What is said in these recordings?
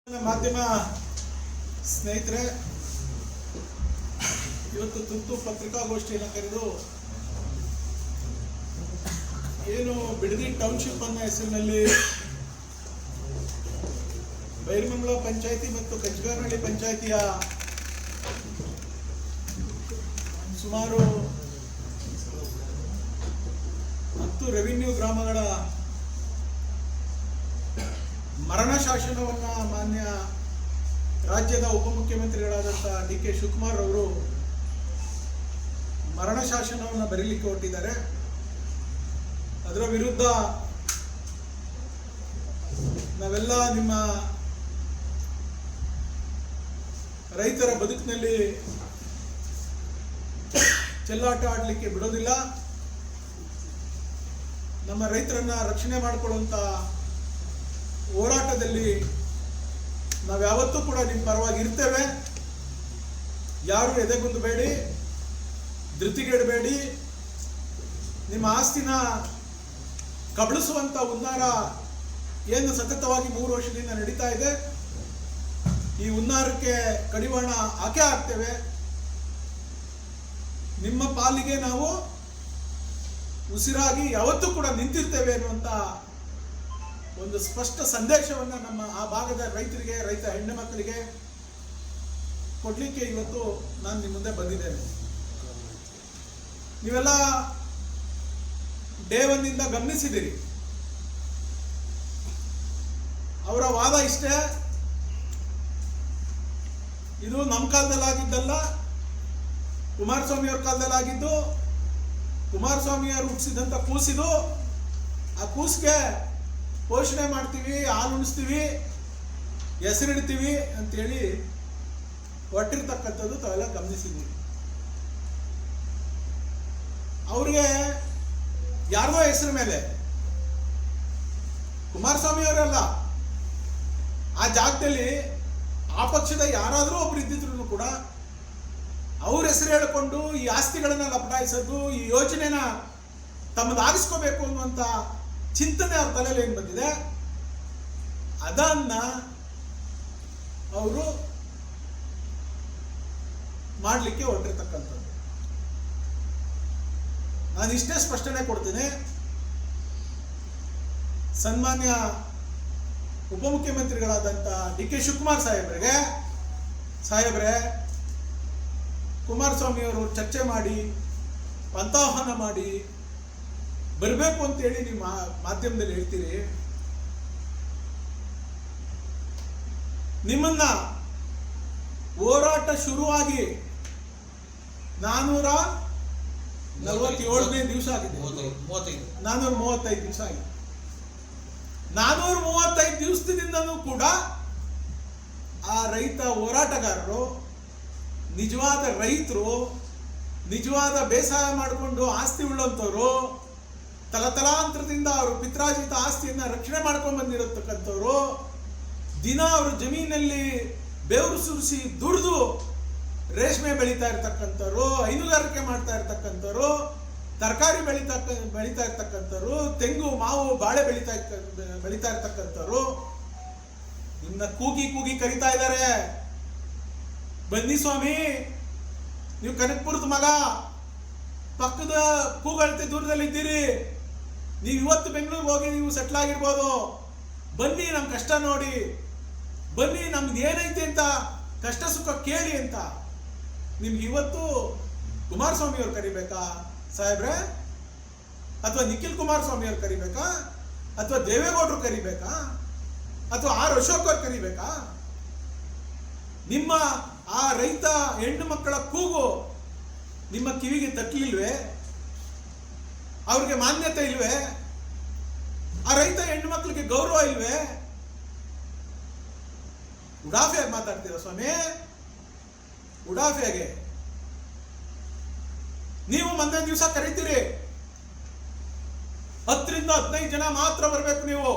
ಮಾಧ್ಯಮ ಸ್ನೇಹಿತರೆ, ಇವತ್ತು ತುರ್ತು ಪತ್ರಿಕಾಗೋಷ್ಠಿಯನ್ನು ಕರೆದು ಏನು ಬಿಡದಿ ಟೌನ್ಶಿಪ್ ಅನ್ನೋ ಹೆಸರಿನಲ್ಲಿ ಬೈರಮಂಗಲ ಪಂಚಾಯಿತಿ ಮತ್ತು ಕಂಚಗಾರನಹಳ್ಳಿ ಪಂಚಾಯಿತಿಯ ಸುಮಾರು 10 ರೆವಿನ್ಯೂ ಗ್ರಾಮಗಳ ಮರಣ ಶಾಸನವನ್ನು ಮಾನ್ಯ ರಾಜ್ಯದ ಉಪಮುಖ್ಯಮಂತ್ರಿಗಳಾದಂಥ DK ಶಿವಕುಮಾರ್ ಅವರು ಮರಣ ಶಾಸನವನ್ನು ಬರೀಲಿಕ್ಕೆ ಹೊರಟಿದ್ದಾರೆ. ಅದರ ವಿರುದ್ಧ ನಾವೆಲ್ಲ ನಿಮ್ಮ ರೈತರ ಬದುಕಿನಲ್ಲಿ ಚೆಲ್ಲಾಟ ಆಡಲಿಕ್ಕೆ ಬಿಡೋದಿಲ್ಲ. ನಮ್ಮ ರೈತರನ್ನ ರಕ್ಷಣೆ ಮಾಡಿಕೊಳ್ಳುವಂಥ ಹೋರಾಟದಲ್ಲಿ ನಾವ್ಯಾವತ್ತೂ ಕೂಡ ನಿಮ್ಮ ಪರವಾಗಿ ಇರ್ತೇವೆ. ಯಾರು ಎದೆಗುಂದಬೇಡಿ, ಧೃತಿಗೆಡಬೇಡಿ. ನಿಮ್ಮ ಆಸ್ತಿನ ಕಬಳಿಸುವಂಥ ಹುನ್ನಾರ ಏನು ಸತತವಾಗಿ 3 ವರ್ಷದಿಂದ ನಡೀತಾ ಇದೆ, ಈ ಹುನ್ನಾರಕ್ಕೆ ಕಡಿವಾಣ ಹಾಕೇ ಹಾಕ್ತೇವೆ. ನಿಮ್ಮ ಪಾಲಿಗೆ ನಾವು ಉಸಿರಾಗಿ ಯಾವತ್ತೂ ಕೂಡ ನಿಂತಿರ್ತೇವೆ ಅನ್ನುವಂಥ ಒಂದು ಸ್ಪಷ್ಟ ಸಂದೇಶವನ್ನು ನಮ್ಮ ಆ ಭಾಗದ ರೈತರಿಗೆ, ರೈತ ಹೆಣ್ಣು ಮಕ್ಕಳಿಗೆ ಕೊಡ್ಲಿಕ್ಕೆ ಇವತ್ತು ನಾನು ನಿಮ್ಮ ಮುಂದೆ ಬಂದಿದ್ದೇನೆ. ನೀವೆಲ್ಲ ಡೇ 1 ಇಂದ ಗಮನಿಸಿದಿರಿ. ಅವರ ವಾದ ಇಷ್ಟೇ, ಇದು ನಮ್ಮ ಕಾಲದಲ್ಲಾಗಿದ್ದಲ್ಲ, ಕುಮಾರಸ್ವಾಮಿ ಅವ್ರ ಕಾಲದಲ್ಲಾಗಿದ್ದು, ಕುಮಾರಸ್ವಾಮಿ ಅವರು ಹುಟ್ಟಿಸಿದಂಥ ಕೂಸಿದು. ಆ ಕೂಸಿಗೆ ಪೋಷಣೆ ಮಾಡ್ತೀವಿ, ಹಾಲು ಉಣಿಸ್ತೀವಿ, ಹೆಸರಿಡ್ತೀವಿ ಅಂತೇಳಿ ಹೊಟ್ಟಿರ್ತಕ್ಕಂಥದ್ದು ತಾವೆಲ್ಲ ಗಮನಿಸಿದ್ವಿ. ಅವ್ರಿಗೆ ಯಾರ್ದೋ ಹೆಸರು ಮೇಲೆ, ಕುಮಾರಸ್ವಾಮಿ ಅವರಲ್ಲ, ಆ ಜಾಗದಲ್ಲಿ ಆ ಪಕ್ಷದ ಯಾರಾದರೂ ಒಬ್ರು ಇದ್ದಿದ್ರು ಕೂಡ ಅವ್ರ ಹೆಸರು ಹೇಳಿಕೊಂಡು ಈ ಆಸ್ತಿಗಳನ್ನ ಲಪಟಾಯಿಸೋದು, ಈ ಯೋಜನೆನ ತಮ್ಮದಾಗಿಸ್ಕೋಬೇಕು ಅನ್ನುವಂಥ ಚಿಂತನೆ ಅವ್ರ ತಲೆಯಲ್ಲಿ ಏನು ಬಂದಿದೆ, ಅದನ್ನ ಅವರು ಮಾಡಲಿಕ್ಕೆ ಹೊರಟಿರ್ತಕ್ಕಂಥದ್ದು. ನಾನು ಇಷ್ಟೇ ಸ್ಪಷ್ಟನೆ ಕೊಡ್ತೀನಿ. ಸನ್ಮಾನ್ಯ ಉಪಮುಖ್ಯಮಂತ್ರಿಗಳಾದಂಥ DK ಶಿವಕುಮಾರ್ ಸಾಹೇಬ್ರೆ, ಕುಮಾರಸ್ವಾಮಿ ಅವರು ಚರ್ಚೆ ಮಾಡಿ, ಪಂಥಾಹ್ವಾನ ಮಾಡಿ ಬರಬೇಕು ಅಂತೇಳಿ ನೀವು ಮಾಧ್ಯಮದಲ್ಲಿ ಹೇಳ್ತೀರಿ. ನಿಮ್ಮನ್ನ ಹೋರಾಟ ಶುರುವಾಗಿ 447ನೇ ದಿವಸ ಆಗಿದೆ, 435 ದಿವಸ ಆಗಿದೆ. 435 ದಿವಸದಿಂದನೂ ಕೂಡ ಆ ರೈತ ಹೋರಾಟಗಾರರು, ನಿಜವಾದ ರೈತರು, ನಿಜವಾದ ಬೇಸಾಯ ಮಾಡಿಕೊಂಡು ಆಸ್ತಿ ಉಳ್ಳಂಥವ್ರು, ತಲತಲಾಂತರದಿಂದ ಅವರು ಪಿತ್ರಾರ್ಜಿತ ಆಸ್ತಿಯನ್ನು ರಕ್ಷಣೆ ಮಾಡ್ಕೊಂಡು ಬಂದಿರತಕ್ಕಂಥವ್ರು, ದಿನ ಅವರು ಜಮೀನಲ್ಲಿ ಬೆವರು ಸುರಿಸಿ ದುಡಿದು ರೇಷ್ಮೆ ಬೆಳೀತಾ ಇರ್ತಕ್ಕಂಥವ್ರು, ಹೈನುಗಾರಿಕೆ ಮಾಡ್ತಾ ಇರ್ತಕ್ಕಂಥವ್ರು, ತರಕಾರಿ ಬೆಳೀತಾ ಇರ್ತಕ್ಕಂಥವ್ರು, ತೆಂಗು ಮಾವು ಬಾಳೆ ಬೆಳೀತಾ ಇರ್ತಕ್ಕಂಥವ್ರು ನಿನ್ನ ಕೂಗಿ ಕರೀತಾ ಇದ್ದಾರೆ, ಬನ್ನಿ ಸ್ವಾಮಿ, ನೀವು ಕನಕಪುರದ ಮಗ, ಪಕ್ಕದ ಕೂಗಳತೆ ದೂರದಲ್ಲಿದ್ದೀರಿ, ನೀವು ಇವತ್ತು ಬೆಂಗಳೂರಿಗೆ ಹೋಗಿ ನೀವು ಸೆಟ್ಲ್ ಆಗಿರ್ಬೋದು, ಬನ್ನಿ ನಮ್ಮ ಕಷ್ಟ ನೋಡಿ, ಬನ್ನಿ ನಮ್ದು ಏನೈತೆ ಅಂತ ಕಷ್ಟ ಸುಖ ಕೇಳಿ ಅಂತ. ನಿಮ್ಗೆ ಇವತ್ತು ಕುಮಾರಸ್ವಾಮಿ ಅವ್ರು ಕರಿಬೇಕಾ ಸಾಹೇಬ್ರೆ, ಅಥವಾ ನಿಖಿಲ್ ಕುಮಾರಸ್ವಾಮಿ ಅವ್ರು ಕರಿಬೇಕಾ, ಅಥವಾ ದೇವೇಗೌಡರು ಕರಿಬೇಕಾ, ಅಥವಾ R ಅಶೋಕ್ ಅವ್ರು ಕರಿಬೇಕಾ? ನಿಮ್ಮ ಆ ರೈತ ಹೆಣ್ಣು ಮಕ್ಕಳ ಕೂಗು ನಿಮ್ಮ ಕಿವಿಗೆ ತಟ್ಟಲಿಲ್ವೇ? ಅವ್ರಿಗೆ ಮಾನ್ಯತೆ ಇಲ್ವೇ? ಆ ರೈತ ಹೆಣ್ಣು ಮಕ್ಕಳಿಗೆ ಗೌರವ ಇಲ್ವೇ? ಉಡಾಫೆಯಾಗಿ ಮಾತಾಡ್ತೀರ ಸ್ವಾಮಿ, ಉಡಾಫೆಯಾಗೆ. ನೀವು ಮೊನ್ನೆ ದಿವಸ ಕರೀತೀರಿ, 10 ರಿಂದ 15 ಜನ ಮಾತ್ರ ಬರಬೇಕು ನೀವು,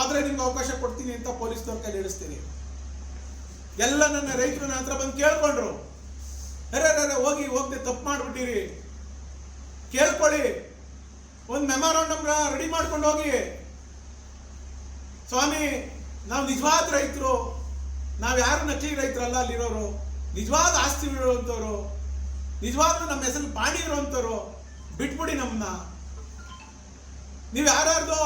ಆದ್ರೆ ನಿಮ್ಗೆ ಅವಕಾಶ ಕೊಡ್ತೀನಿ ಅಂತ ಪೊಲೀಸ್ನವ್ರ ಕೈಲಿ ಹೇಳಿಸ್ತೀರಿ. ಎಲ್ಲ ನನ್ನ ರೈತರು ನನ್ನ ಹತ್ರ ಬಂದು ಕೇಳ್ಕೊಂಡ್ರು, ಹೋಗದೆ ತಪ್ಪು ಮಾಡ್ಬಿಟ್ಟಿರಿ, ಕೇಳ್ಕೊಳ್ಳಿ, ಒಂದು ಮೆಮೊರಾಂಡಮ್ ರೆಡಿ ಮಾಡ್ಕೊಂಡು ಹೋಗಿ. ಸ್ವಾಮಿ, ನಾವು ನಿಜವಾದ ರೈತರು, ನಾವ್ ಯಾರು ನಕಲಿ ರೈತರಲ್ಲ ಅಲ್ಲಿರೋರು, ನಿಜವಾದ ಆಸ್ತಿ ಇರುವಂತವ್ರು, ನಿಜವಾಗ್ಲೂ ನಮ್ಮ ಹೆಸರು ಪಾಣಿ ಇರುವಂತವ್ರು. ಬಿಟ್ಬಿಡಿ ನಮ್ಮನ್ನ. ನೀವ್ ಯಾರ್ಯಾರ್ದೋ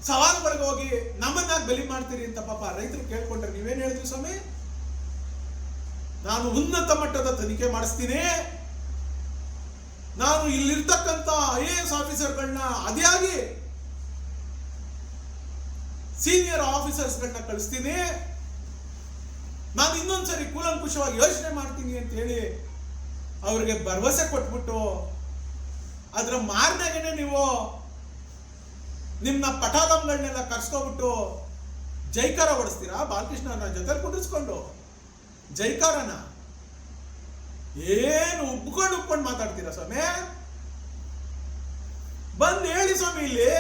ಸವಾಲುಗಳಿಗೆ ಹೋಗಿ ನಮ್ಮನ್ನ ಬಲಿ ಮಾಡ್ತೀರಿ ಅಂತ ಪಾಪ ರೈತರು ಕೇಳ್ಕೊಂಡ್ರೆ ನೀವೇನ್ ಹೇಳಿದ್ರಿ ಸ್ವಾಮಿ? ನಾನು ಉನ್ನತ ಮಟ್ಟದ ತನಿಖೆ ಮಾಡಿಸ್ತೀನಿ, ನಾನು ಇಲ್ಲಿರ್ತಕ್ಕಂಥ IAS ಆಫೀಸರ್ಗಳನ್ನ ಅದಿಯಾಗಿ ಸೀನಿಯರ್ ಆಫೀಸರ್ಸ್ಗಳನ್ನ ಕಳಿಸ್ತೀನಿ, ನಾನು ಇನ್ನೊಂದ್ಸರಿ ಕೂಲಂಕುಷವಾಗಿ ಯೋಚನೆ ಮಾಡ್ತೀನಿ ಅಂತ ಹೇಳಿ ಅವ್ರಿಗೆ ಭರವಸೆ ಕೊಟ್ಬಿಟ್ಟು ಅದ್ರ ಮಾರನೆಗೆನೆ ನೀವು ನಿಮ್ಮ ಪಟಾಲಂಗಳನ್ನೆಲ್ಲ ಕರ್ಸ್ಕೊಬಿಟ್ಟು ಜೈಕಾರ ಹೊಡಿಸ್ತೀರಾ? ಬಾಲಕೃಷ್ಣನ ಜೊತೆ ಕುಂಡಿಸ್ಕೊಂಡು ಜೈಕಾರನ ಏನು ಉಬ್ಕೊಂಡು ಮಾತಾಡ್ತೀರಾ ಸ್ವಾಮಿ? ಬಂದ್ ಹೇಳಿ ಸ್ವಾಮಿ, ಇಲ್ಲಿ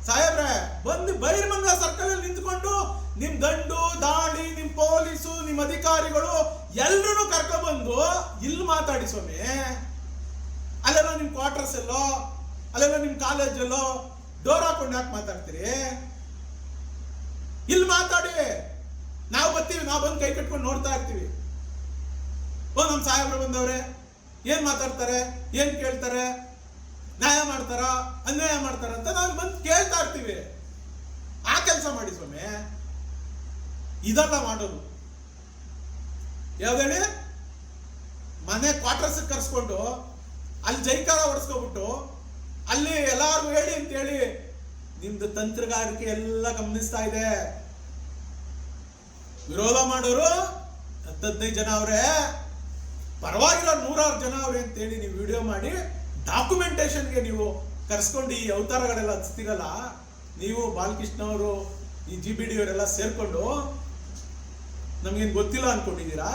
ಸಾಹೇಬ್ರೆ ಬಂದು ಬೈರ್ಮಂಗಲ ಸರ್ಕಲ್ ಅಲ್ಲಿ ನಿಂತ್ಕೊಂಡು ನಿಮ್ ದಂಡು ದಾಳಿ, ನಿಮ್ ಪೊಲೀಸು, ನಿಮ್ ಅಧಿಕಾರಿಗಳು ಎಲ್ರೂ ಕರ್ಕೊಬಂದು ಇಲ್ಲಿ ಮಾತಾಡಿ ಸ್ವಾಮಿ. ಅಲ್ಲೆಲ್ಲ ನಿಮ್ ಕ್ವಾರ್ಟರ್ಸ್ ಎಲ್ಲೋ, ಅಲ್ಲೆಲ್ಲ ನಿಮ್ ಕಾಲೇಜಲ್ಲೋ ಡೋರ್ ಹಾಕೊಂಡು ಯಾಕೆ ಮಾತಾಡ್ತೀರಿ? ಇಲ್ಲಿ ಮಾತಾಡಿ, ನಾವು ಬರ್ತೀವಿ, ನಾವು ಬಂದು ಕೈ ಕಟ್ಕೊಂಡು ನೋಡ್ತಾ ಇರ್ತೀವಿ. ನಮ್ ಸಾಹೇಬ್ರು ಬಂದವ್ರೆ, ಏನ್ ಮಾತಾಡ್ತಾರೆ, ಏನ್ ಕೇಳ್ತಾರೆ, ನ್ಯಾಯ ಮಾಡ್ತಾರ ಅನ್ಯಾಯ ಮಾಡ್ತಾರ ಅಂತ ನಾವು ಬಂದು ಕೇಳ್ತಾ ಇರ್ತೀವಿ. ಆ ಕೆಲಸ ಮಾಡಿ ಸ್ವಾಮಿ. ಇದೆಲ್ಲ ಮಾಡೋದು ಯಾವ್ದೇಳಿ? ಮನೆ ಕ್ವಾರ್ಟರ್ಸ್ ಕರ್ಸ್ಕೊಂಡು ಅಲ್ಲಿ ಜೈಕಾರ ಹೊಡ್ಸ್ಕೊಬಿಟ್ಟು ಅಲ್ಲಿ ಎಲ್ಲಾರ್ಗು ಹೇಳಿ ಅಂತ ಹೇಳಿ ನಿಮ್ದು ತಂತ್ರಗಾರಿಕೆ ಎಲ್ಲ ಗಮನಿಸ್ತಾ ಇದೆ. ವಿರೋಧ ಮಾಡೋರು 10-15 ಜನ ಅವ್ರೆ, ಪರವಾಗಿರೋ 100 ಜನ ಅವ್ರೆ ಅಂತೇಳಿ ನೀವು ವಿಡಿಯೋ ಮಾಡಿ ಡಾಕ್ಯುಮೆಂಟೇಶನ್ಗೆ ನೀವು ಕರ್ಸ್ಕೊಂಡು ಈ ಅವತಾರಗಳೆಲ್ಲ ಹಚ್ತೀರಲ್ಲ, ನೀವು ಬಾಲಕೃಷ್ಣ ಅವರು, ಈ GBD ಅವರೆಲ್ಲ ಸೇರ್ಕೊಂಡು ನಮ್ಗೇನು ಗೊತ್ತಿಲ್ಲ ಅನ್ಕೊಂಡಿದ್ದೀರಾ?